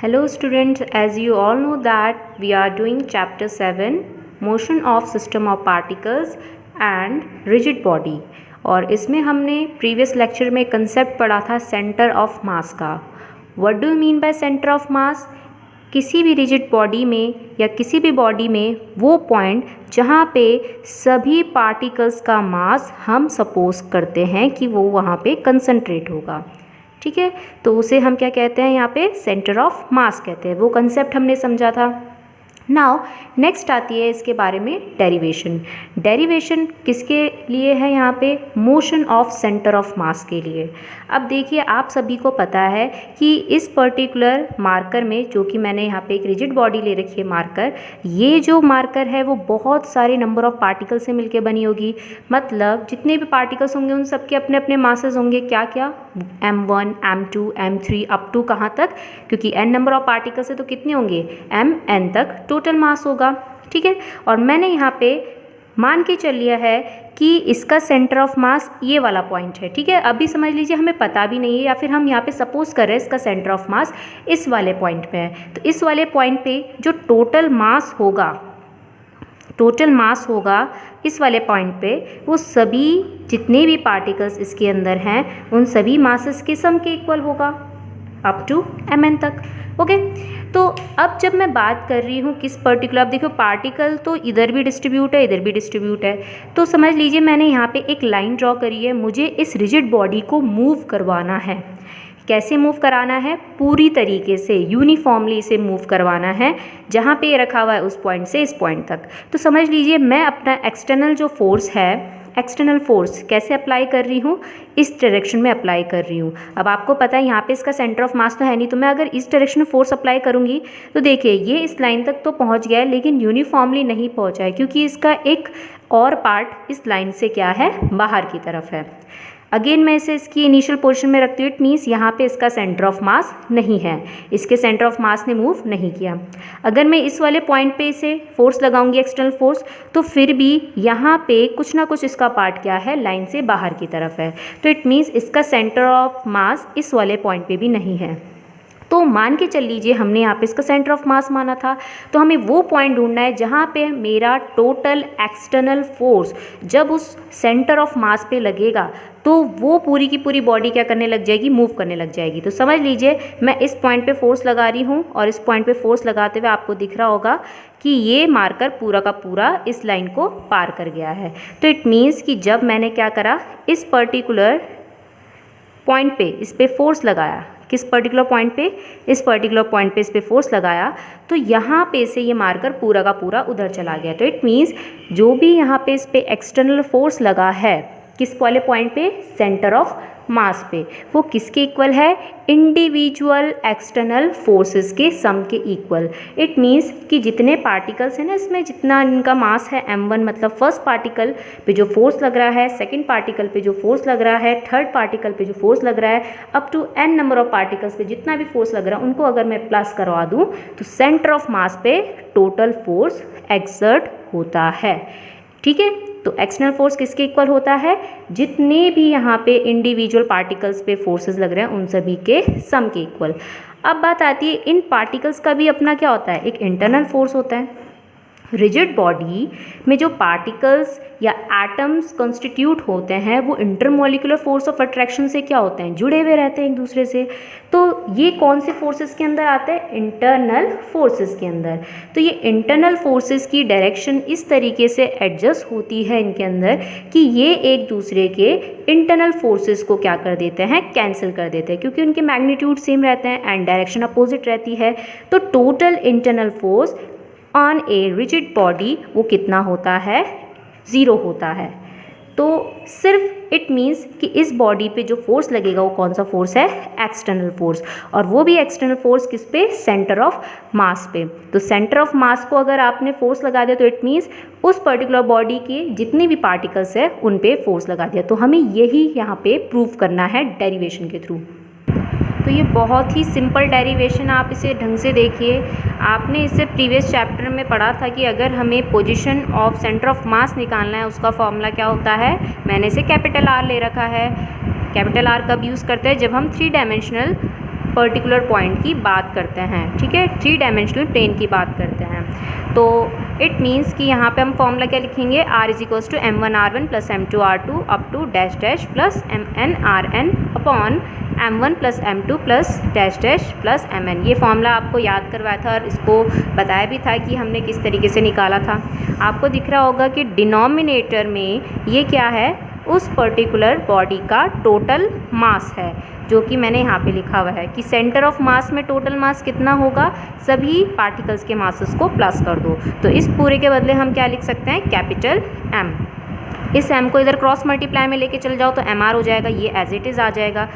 Hello students, as you all know that we are doing chapter 7 motion of system of particles and rigid body और इसमें हमने previous lecture में concept पढ़ा था centre of मास का। What do you mean by centre of मास? किसी भी rigid body में या किसी भी बॉडी में वो पॉइंट जहाँ पे सभी पार्टिकल्स का मास हम सपोज करते हैं कि वो वहाँ पे कंसंट्रेट होगा। ठीक है, तो उसे हम क्या कहते हैं, यहाँ पे सेंटर ऑफ मास कहते हैं। वो कंसेप्ट हमने समझा था। नाउ नेक्स्ट आती है इसके बारे में डेरिवेशन। डेरिवेशन किसके लिए है? यहाँ पे मोशन ऑफ सेंटर ऑफ मास के लिए। अब देखिए, आप सभी को पता है कि इस पर्टिकुलर मार्कर में, जो कि मैंने यहाँ पे एक रिजिड बॉडी ले रखी है मार्कर, ये जो मार्कर है वो बहुत सारे नंबर ऑफ पार्टिकल से मिलके बनी होगी। मतलब जितने भी पार्टिकल्स होंगे उन सबके अपने अपने मासेस होंगे। क्या क्या? m1, m2, m3 up to कहाँ तक? क्योंकि n नंबर ऑफ पार्टिकल्स है तो कितने होंगे? mn तक टोटल मास होगा। ठीक है, और मैंने यहाँ पे मान के चल लिया है कि इसका सेंटर ऑफ मास ये वाला पॉइंट है। ठीक है, अभी समझ लीजिए हमें पता भी नहीं है, या फिर हम यहाँ पे सपोज कर रहे हैं इसका सेंटर ऑफ मास इस वाले पॉइंट पे है। तो इस वाले पॉइंट पे जो टोटल मास होगा इस वाले पॉइंट पे, वो सभी जितने भी पार्टिकल्स इसके अंदर हैं उन सभी मासेस के सम के इक्वल होगा अप टू mn तक। ओके, तो अब जब मैं बात कर रही हूँ किस पर्टिकुलर, अब देखो पार्टिकल तो इधर भी डिस्ट्रीब्यूट है इधर भी डिस्ट्रीब्यूट है, तो समझ लीजिए मैंने यहाँ पे एक लाइन ड्रॉ करी है। मुझे इस रिजिड बॉडी को मूव करवाना है। कैसे मूव कराना है? पूरी तरीके से यूनिफॉर्मली इसे मूव करवाना है। जहाँ पे ये रखा हुआ है उस पॉइंट से इस पॉइंट तक। तो समझ लीजिए मैं अपना एक्सटर्नल जो फोर्स है, एक्सटर्नल फोर्स कैसे अप्लाई कर रही हूँ? इस डायरेक्शन में अप्लाई कर रही हूँ। अब आपको पता है यहाँ पे इसका सेंटर ऑफ मास तो है नहीं, तो मैं अगर इस डायरेक्शन में फोर्स अप्लाई करूँगी तो देखिए ये इस लाइन तक तो पहुँच गया है, लेकिन यूनिफॉर्मली नहीं पहुँचा है, क्योंकि इसका एक और पार्ट इस लाइन से क्या है, बाहर की तरफ है। अगेन मैं इसे इसकी इनिशियल पोजीशन में रखती हूँ। इट मीन्स यहाँ पे इसका सेंटर ऑफ मास नहीं है, इसके सेंटर ऑफ मास ने मूव नहीं किया। अगर मैं इस वाले पॉइंट पे इसे फोर्स लगाऊंगी, एक्सटर्नल फोर्स, तो फिर भी यहाँ पे कुछ ना कुछ इसका पार्ट क्या है, लाइन से बाहर की तरफ है। तो इट मीन्स इसका सेंटर ऑफ मास इस वाले पॉइंट पे भी नहीं है। तो मान के चल लीजिए हमने यहाँ पे इसका सेंटर ऑफ मास माना था, तो हमें वो पॉइंट ढूंढना है जहाँ पे मेरा टोटल एक्सटर्नल फोर्स जब उस सेंटर ऑफ मास पे लगेगा तो वो पूरी की पूरी बॉडी क्या करने लग जाएगी, मूव करने लग जाएगी। तो समझ लीजिए मैं इस पॉइंट पे फोर्स लगा रही हूँ और इस पॉइंट पे फोर्स लगाते हुए आपको दिख रहा होगा कि ये मार्कर पूरा का पूरा इस लाइन को पार कर गया है। तो इट मीन्स कि जब मैंने क्या करा, इस पर्टिकुलर पॉइंट पे इस पे फोर्स लगाया, किस पर्टिकुलर पॉइंट पे, इस पर्टिकुलर पॉइंट पे इस पे फोर्स लगाया, तो यहाँ पे से ये मार्कर पूरा का पूरा उधर चला गया। तो इट मीन्स जो भी यहाँ पे इस पे एक्सटर्नल फोर्स लगा है, किस वाले पॉइंट पे, सेंटर ऑफ मास पे, वो किसके इक्वल है, इंडिविजुअल एक्सटर्नल फोर्सेस के सम के इक्वल। इट मीन्स कि जितने पार्टिकल्स हैं ना इसमें, जितना इनका मास है m1, मतलब फर्स्ट पार्टिकल पे जो फोर्स लग रहा है, सेकंड पार्टिकल पे जो फोर्स लग रहा है, थर्ड पार्टिकल पे जो फोर्स लग रहा है, up to n number of particles पे जितना भी फोर्स लग रहा है, उनको अगर मैं प्लस करवा दूँ तो सेंटर ऑफ मास पे टोटल फोर्स एक्सर्ट होता है। ठीक है, तो एक्सटर्नल फोर्स किसके इक्वल होता है, जितने भी यहाँ पे इंडिविजुअल पार्टिकल्स पे फोर्सेस लग रहे हैं उन सभी के सम के इक्वल। अब बात आती है, इन पार्टिकल्स का भी अपना क्या होता है, एक इंटरनल फोर्स होता है। रिजिड बॉडी में जो पार्टिकल्स या एटम्स कॉन्स्टिट्यूट होते हैं वो इंटरमोलिकुलर फोर्स ऑफ अट्रैक्शन से क्या होते हैं, जुड़े हुए रहते हैं एक दूसरे से। तो ये कौन से फोर्सेस के अंदर आते हैं, इंटरनल फोर्सेस के अंदर। तो ये इंटरनल फोर्सेस की डायरेक्शन इस तरीके से एडजस्ट होती है इनके अंदर कि ये एक दूसरे के इंटरनल फोर्सेस को क्या कर देते हैं, कैंसिल कर देते हैं, क्योंकि उनके मैग्नीट्यूड सेम रहते हैं एंड डायरेक्शन अपोजिट रहती है। तो total internal force on a rigid body वो कितना होता है, 0 होता है। तो सिर्फ इट मीन्स कि इस बॉडी पे जो फोर्स लगेगा वो कौन सा फोर्स है, एक्सटर्नल फोर्स, और वो भी एक्सटर्नल फोर्स किस पे, सेंटर ऑफ मास पे। तो सेंटर ऑफ मास को अगर आपने फोर्स लगा दिया तो इट मीन्स उस पर्टिकुलर बॉडी के जितने भी पार्टिकल्स है उन पे फोर्स लगा दिया। तो हमें यही यहाँ पे प्रूव करना है डेरिवेशन के थ्रू। तो ये बहुत ही सिंपल डेरिवेशन, आप इसे ढंग से देखिए। आपने इससे प्रीवियस चैप्टर में पढ़ा था कि अगर हमें पोजीशन ऑफ सेंटर ऑफ मास निकालना है उसका फॉर्मूला क्या होता है। मैंने इसे कैपिटल R ले रखा है। कैपिटल R कब यूज़ करते हैं, जब हम 3 डायमेंशनल पर्टिकुलर पॉइंट की बात करते हैं, ठीक है, 3 डायमेंशनल प्लेन की बात करते हैं। तो इट मीन्स कि यहाँ पे हम फॉर्मूला क्या लिखेंगे, r is to m1r1 plus m2 r2 up to dash dash plus mn rn upon m1 plus m2 plus dash dash plus mn। ये फॉर्मूला आपको याद करवाया था और इसको बताया भी था कि हमने किस तरीके से निकाला था। आपको दिख रहा होगा कि डिनोमिनेटर में ये क्या है, उस पर्टिकुलर बॉडी का टोटल मास है, जो कि मैंने यहाँ पे लिखा हुआ है कि सेंटर ऑफ मास में टोटल मास कितना होगा, सभी पार्टिकल्स के मासेस को प्लस कर दो। तो इस पूरे के बदले हम क्या लिख सकते हैं, कैपिटल M। इस M को इधर क्रॉस मल्टीप्लाई में लेके चल जाओ तो MR हो जाएगा, ये एज इट इज़ आ जाएगा।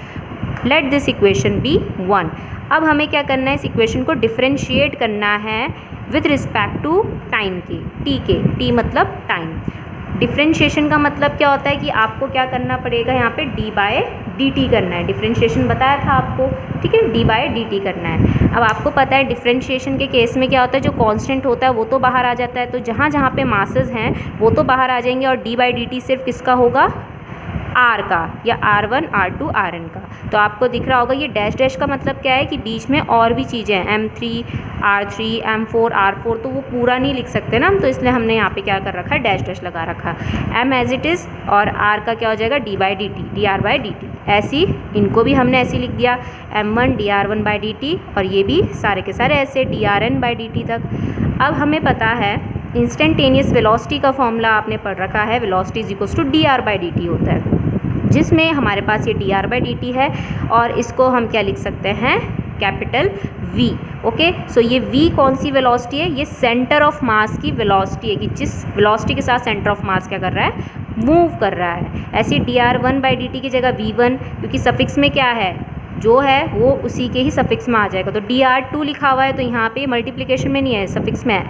Let this equation be 1। अब हमें क्या करना है, इस इक्वेशन को डिफ्रेंशिएट करना है विथ रिस्पेक्ट टू टाइम की, टी के, टी मतलब टाइम। डिफ्रेंशिएशन का मतलब क्या होता है कि आपको क्या करना पड़ेगा, यहाँ पे d बाय dt करना है। डिफ्रेंशिएशन बताया था आपको, ठीक है, d बाय dt करना है। अब आपको पता है डिफ्रेंशिएशन के केस में क्या होता है, जो कांस्टेंट होता है वो तो बाहर आ जाता है, तो जहाँ जहाँ पे मासेस हैं वो तो बाहर आ जाएंगे और d बाय dt सिर्फ किसका होगा, r का, या r1 r2 rn का। तो आपको दिख रहा होगा ये डैश डैश का मतलब क्या है कि बीच में और भी चीज़ें हैं, m3 r3 m4 r4, तो वो पूरा नहीं लिख सकते ना हम, तो इसलिए हमने यहाँ पे क्या कर रखा है, डैश डैश लगा रखा। m एज इट इज़ और r का क्या हो जाएगा, d by dt, dr by dt। ऐसी इनको भी हमने ऐसे लिख दिया, m1 dr1 बाई dt, और ये भी सारे के सारे ऐसे drn बाई dt तक। अब हमें पता है इंस्टेंटेनियस वेलोसिटी का फॉर्मूला आपने पढ़ रखा है, velocity is equals to dr by dt होता है, जिसमें हमारे पास ये dr बाई dt है और इसको हम क्या लिख सकते हैं, कैपिटल v। ओके, सो ये v कौन सी वेलोसिटी है, ये सेंटर ऑफ मास की वेलोसिटी है कि जिस वेलोसिटी के साथ सेंटर ऑफ मास क्या कर रहा है, मूव कर रहा है। ऐसे dr1 बाई dt की जगह v1, क्योंकि सफिक्स में क्या है, जो है वो उसी के ही सफिक्स में आ जाएगा, तो dr2 लिखा हुआ है तो यहाँ पे मल्टीप्लिकेशन में नहीं है, सफिक्स में है,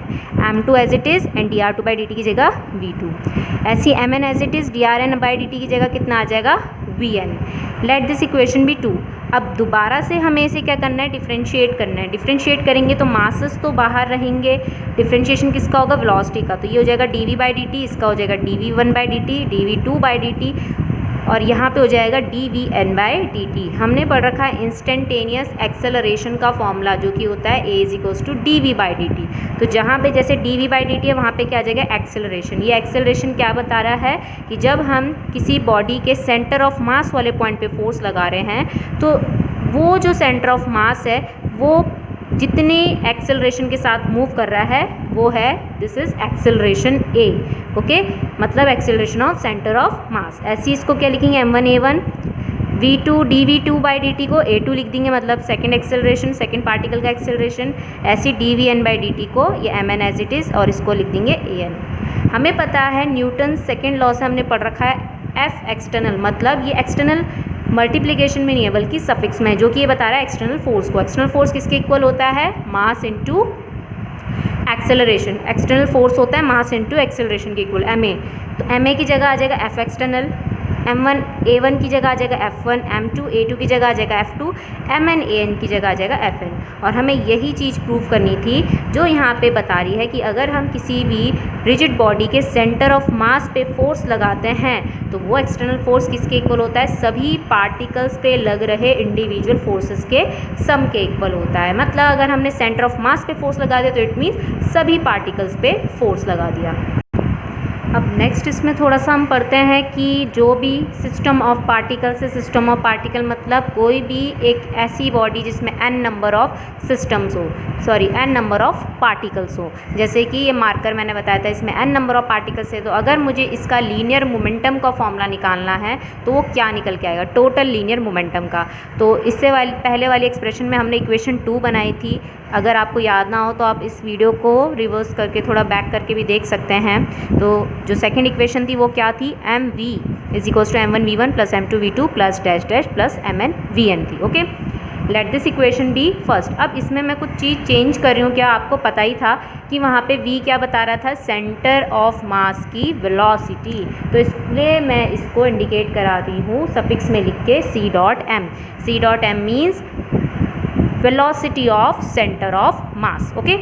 m2 as it is and dr2 by dt की जगह v2। ऐसी mn as it is drn by dt की जगह कितना आ जाएगा, vn। Let this equation be 2। अब दोबारा से हमें इसे क्या करना है, डिफ्रेंशिएट करना है। डिफ्रेंशिएट करेंगे तो मासेस तो बाहर रहेंगे, डिफ्रेंशिएशन किसका होगा, वेलोसिटी का, तो ये हो जाएगा dv बाई dt, इसका हो जाएगा dv1 by dt, dv2 by dt, और यहाँ पे हो जाएगा dvn बाई dt। हमने पढ़ रखा है इंस्टेंटेनियस एक्सेलरेशन का फॉर्मूला, जो कि होता है a is equals to dv by dt। तो जहाँ पे जैसे dv बाई dt है वहाँ पे क्या आ जाएगा, एक्सेलरेशन। ये एक्सेलरेशन क्या बता रहा है कि जब हम किसी बॉडी के सेंटर ऑफ मास वाले पॉइंट पे फोर्स लगा रहे हैं, तो वो जो सेंटर ऑफ मास है वो जितने एक्सेलरेशन के साथ मूव कर रहा है वो है, this is acceleration a। Okay, मतलब acceleration of centre of mass. ऐसी इसको क्या लिखेंगे, m1 a1, v2 dv2 by dt को a2 लिख देंगे, मतलब सेकंड एक्सेलरेशन, सेकंड पार्टिकल का एक्सेलरेशन। ऐसी dvn बाई dt को ये mn एज इट इज़ और इसको लिख देंगे an। हमें पता है न्यूटन सेकेंड लॉ से हमने पढ़ रखा है f एक्सटर्नल, मतलब ये एक्सटर्नल मल्टीप्लिकेशन में नहीं है बल्कि सफिक्स में है, जो कि ये बता रहा है एक्सटर्नल फोर्स को। एक्सटर्नल फोर्स किसके इक्वल होता है, mass into acceleration. External force होता है मास इनटू एक्सेलरेशन के इक्वल, ma। तो ma की जगह आ जाएगा f एक्सटर्नल, m1 a1 की जगह आ जाएगा f1, m2 a2 की जगह आ जाएगा f2, mn an की जगह आ जाएगा fn। और हमें यही चीज़ प्रूव करनी थी जो यहाँ पे बता रही है कि अगर हम किसी भी रिजिड बॉडी के सेंटर ऑफ मास पे फोर्स लगाते हैं तो वो एक्सटर्नल फोर्स किसके इक्वल होता है, सभी पार्टिकल्स पे लग रहे इंडिविजुअल फोर्सेस के सम के इक्वल होता है। मतलब अगर हमने सेंटर ऑफ मास पे फोर्स लगा दिया तो इट मीन्स सभी पार्टिकल्स पे फोर्स लगा दिया। अब नेक्स्ट इसमें थोड़ा सा हम पढ़ते हैं कि जो भी सिस्टम ऑफ पार्टिकल से, सिस्टम ऑफ पार्टिकल मतलब कोई भी एक ऐसी बॉडी जिसमें n नंबर ऑफ सिस्टम्स हो, n नंबर ऑफ पार्टिकल्स हो। जैसे कि ये मार्कर मैंने बताया था, इसमें n नंबर ऑफ पार्टिकल्स है, तो अगर मुझे इसका लीनियर मोमेंटम का फॉर्मूला निकालना है तो वो क्या निकल के आएगा, टोटल लीनियर मोमेंटम का। तो इससे पहले वाली एक्सप्रेशन में हमने इक्वेशन 2 बनाई थी, अगर आपको याद ना हो तो आप इस वीडियो को रिवर्स करके थोड़ा बैक करके भी देख सकते हैं। तो जो सेकंड इक्वेशन थी वो क्या थी, mv is equals to m1 v1 plus m2 v2 plus dash dash plus mn vn थी। Okay, let this equation be first. अब इसमें मैं कुछ चीज़ चेंज कर रही हूँ, क्या आपको पता ही था कि वहाँ पे v क्या बता रहा था, सेंटर ऑफ मास की वेलोसिटी, तो इसलिए मैं इसको इंडिकेट करा रही हूँ सफिक्स में लिख के c dot m means velocity of centre of mass. Okay,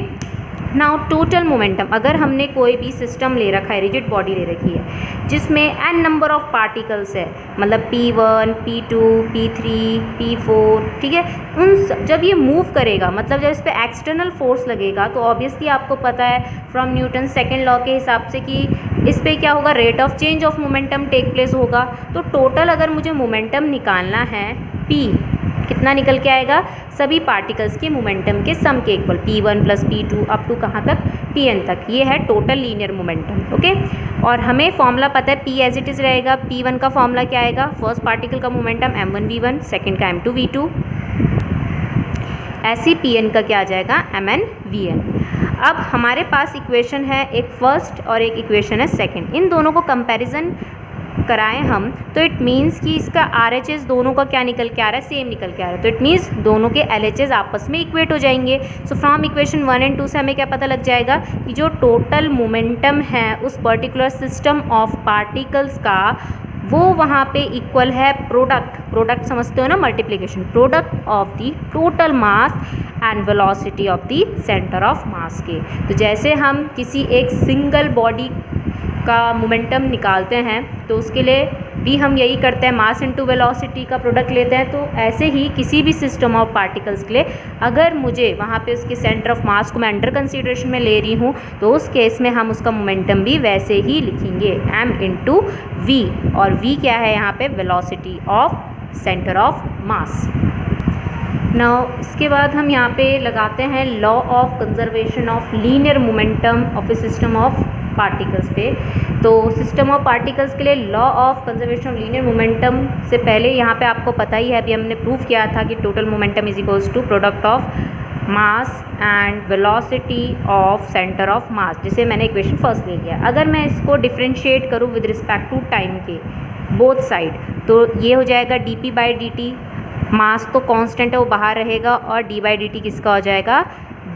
now total momentum, अगर हमने कोई भी सिस्टम ले रखा है, रिजिड बॉडी ले रखी है जिसमें n नंबर ऑफ पार्टिकल्स है, मतलब P1, P2, P3, P4, ठीक है, जब ये मूव करेगा, मतलब जब इस पर एक्सटर्नल फोर्स लगेगा, तो ऑब्वियसली आपको पता है फ्रॉम न्यूटन सेकेंड लॉ के हिसाब से कि इस पर क्या होगा, rate of change of momentum take place होगा। तो टोटल अगर मुझे मोमेंटम निकालना है P, कितना निकल के आएगा, सभी पार्टिकल्स के मोमेंटम के सम के equal, P1 plus P2 up to कहाँ तक, Pn तक। ये है टोटल लीनियर मोमेंटम। ओके, और हमें फॉर्मूला पता है P एज इट इज़ रहेगा। P1 का फॉर्मूला क्या आएगा, फर्स्ट पार्टिकल का मोमेंटम m1v1, सेकेंड का m2v2, ऐसे Pn का क्या आ जाएगा, mn/vn। अब हमारे पास इक्वेशन है एक फर्स्ट और एक इक्वेशन है सेकेंड, इन दोनों को कंपैरिजन कराएं हम, तो इट मीन्स कि इसका RHS दोनों का क्या निकल के आ रहा है, सेम निकल के आ रहा है। तो इट मीन्स दोनों के LHS आपस में इक्वेट हो जाएंगे। सो फ्रॉम इक्वेशन 1 एंड 2 से हमें क्या पता लग जाएगा कि जो टोटल मोमेंटम है उस पर्टिकुलर सिस्टम ऑफ पार्टिकल्स का, वो वहाँ पे इक्वल है प्रोडक्ट समझते हो ना, multiplication, product of the total mass and velocity of the centre of मास के। तो जैसे हम किसी एक सिंगल बॉडी का मोमेंटम निकालते हैं तो उसके लिए भी हम यही करते हैं, मास इनटू वेलोसिटी का प्रोडक्ट लेते हैं। तो ऐसे ही किसी भी सिस्टम ऑफ पार्टिकल्स के लिए अगर मुझे वहाँ पे उसके सेंटर ऑफ मास को मैं अंडर कंसीडरेशन में ले रही हूँ, तो उस केस में हम उसका मोमेंटम भी वैसे ही लिखेंगे, m इंटू वी, और v क्या है यहाँ पे, velocity of centre of mass. Now इसके बाद हम यहाँ पे लगाते हैं law of conservation of linear momentum of A system of particles पे। तो सिस्टम ऑफ पार्टिकल्स के लिए law of conservation of linear momentum से पहले यहाँ पे आपको पता ही है, अभी हमने प्रूव किया था कि total momentum is equals to product of mass and velocity of centre of mass, जिसे मैंने इक्वेशन फर्स्ट ले लिया। अगर मैं इसको डिफ्रेंशिएट करूँ विद रिस्पेक्ट टू टाइम के बोथ साइड, तो ये हो जाएगा dp/dt, मास तो कांस्टेंट है वो बाहर रहेगा, और d/dt किसका हो जाएगा,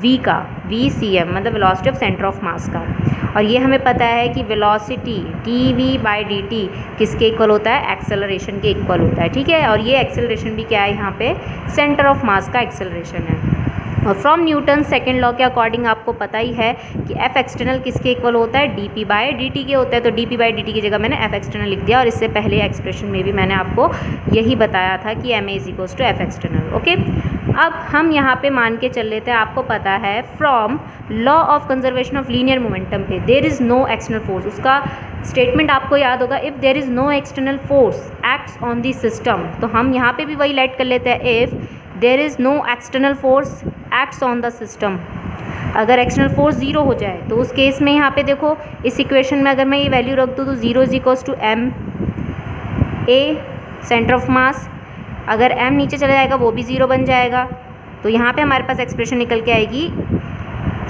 v का, vcm मतलब वेलोसिटी ऑफ सेंटर ऑफ मास का। और ये हमें पता है कि वेलोसिटी dv/dt किसके इक्वल होता है, एक्सेलरेशन के इक्वल होता है, ठीक है। और ये एक्सेलरेशन भी क्या है, यहाँ पे सेंटर ऑफ मास का एक्सेलरेशन है। और फ्रॉम न्यूटन सेकेंड लॉ के अकॉर्डिंग आपको पता ही है कि एफ एक्सटर्नल किसके इक्वल होता है, dp/dt के होता है। तो dp/dt की जगह मैंने एफ एक्सटर्नल लिख दिया, और इससे पहले एक्सप्रेशन में भी मैंने आपको यही बताया था कि ma is equals to F external. Okay, अब हम यहाँ पे मान के चल लेते हैं, आपको पता है from law of conservation of linear momentum पे there is no external force, उसका स्टेटमेंट आपको याद होगा, if there is no external force acts on the system. तो हम यहाँ पे भी वही लाइट कर लेते हैं, if there is no external force acts on the system. अगर एक्सटर्नल फोर्स जीरो हो जाए तो उस केस में यहाँ पे देखो, इस इक्वेशन में अगर मैं ये वैल्यू रख दूँ तो zero is equals to m a centre of mass, अगर m नीचे चला जाएगा वो भी ज़ीरो बन जाएगा। तो यहाँ पे हमारे पास एक्सप्रेशन निकल के आएगी,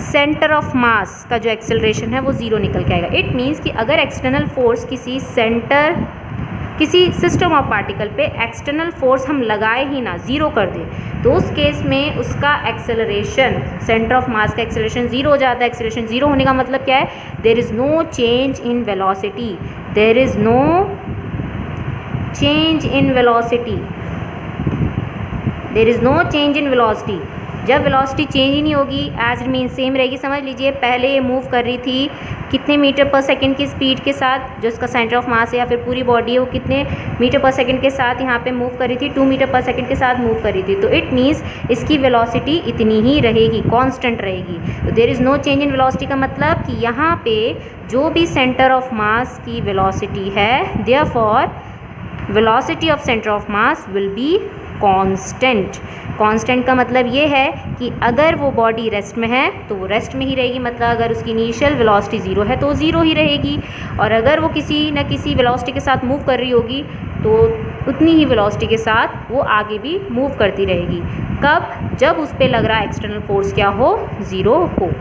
सेंटर ऑफ मास का जो एक्सेलरेशन है वो ज़ीरो निकल के आएगा। इट मीन्स कि अगर एक्सटर्नल फोर्स किसी सिस्टम ऑफ पार्टिकल पे एक्सटर्नल फोर्स हम लगाए ही ना, ज़ीरो कर दें, तो उस केस में उसका एक्सेलरेशन, सेंटर ऑफ मास का एक्सेलरेशन ज़ीरो हो जाता है। एक्सेलरेशन ज़ीरो होने का मतलब क्या है, there is no change in velocity, there is no change in velocity, there is no change in velocity. जब वेलोसिटी चेंज ही नहीं होगी, एज इट मीन सेम रहेगी। समझ लीजिए पहले ये मूव कर रही थी कितने मीटर पर सेकंड की स्पीड के साथ, जो इसका सेंटर ऑफ मास है या फिर पूरी बॉडी है वो कितने मीटर पर सेकंड के साथ यहाँ पे मूव कर रही थी, 2 मीटर पर सेकंड के साथ मूव कर रही थी। तो इट मीन्स इसकी वेलोसिटी इतनी ही रहेगी, कांस्टेंट रहेगी। तो there is no change in velocity का मतलब कि यहाँ पे जो भी सेंटर ऑफ मास की वेलोसिटी है, therefore velocity of centre of mass will be constant. Constant का मतलब ये है कि अगर वो बॉडी रेस्ट में है तो वो रेस्ट में ही रहेगी, मतलब अगर उसकी इनिशियल वेलोसिटी ज़ीरो है तो वो ज़ीरो ही रहेगी, और अगर वो किसी न किसी वेलोसिटी के साथ मूव कर रही होगी तो उतनी ही वेलोसिटी के साथ वो आगे भी मूव करती रहेगी। कब, जब उस पर लग रहा एक्सटर्नल फोर्स क्या हो, ज़ीरो हो।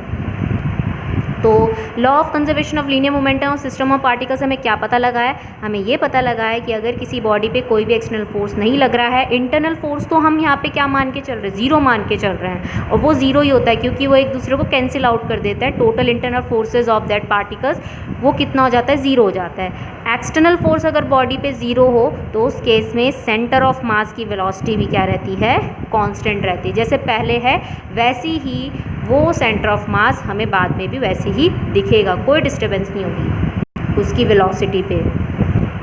तो law of conservation of linear momentum of system of particles हमें क्या पता लगा है, हमें ये पता लगा है कि अगर किसी बॉडी पे कोई भी एक्सटर्नल फोर्स नहीं लग रहा है, इंटरनल फोर्स तो हम यहाँ पे क्या मान के चल रहे हैं, ज़ीरो मान के चल रहे हैं, और वो ज़ीरो ही होता है क्योंकि वो एक दूसरे को कैंसिल आउट कर देता है। Total internal forces of that particles वो कितना हो जाता है, ज़ीरो हो जाता है। एक्सटर्नल फोर्स अगर बॉडी पे ज़ीरो हो तो उस केस में सेंटर ऑफ मास की वेलोसिटी भी क्या रहती है, कांस्टेंट रहती है। जैसे पहले है वैसी ही वो सेंटर ऑफ मास हमें बाद में भी वैसे ही दिखेगा, कोई डिस्टर्बेंस नहीं होगी उसकी वेलोसिटी पे।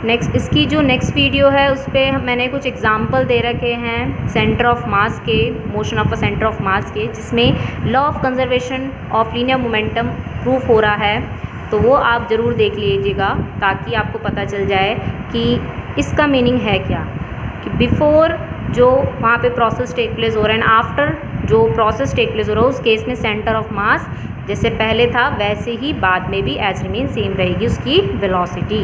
नेक्स्ट इसकी जो नेक्स्ट वीडियो है उस पर मैंने कुछ एग्जाम्पल दे रखे हैं सेंटर ऑफ मास के, motion of a centre of मास के, जिसमें law of conservation of linear momentum proof हो रहा है, तो वो आप ज़रूर देख लीजिएगा ताकि आपको पता चल जाए कि इसका मीनिंग है क्या, कि बिफोर जो वहाँ पे प्रोसेस टेक प्लेस हो रहा है एंड आफ्टर जो प्रोसेस टेक प्लेस हो रहा है उस केस में सेंटर ऑफ मास जैसे पहले था वैसे ही बाद में भी एज रिमेन सेम रहेगी उसकी वेलोसिटी।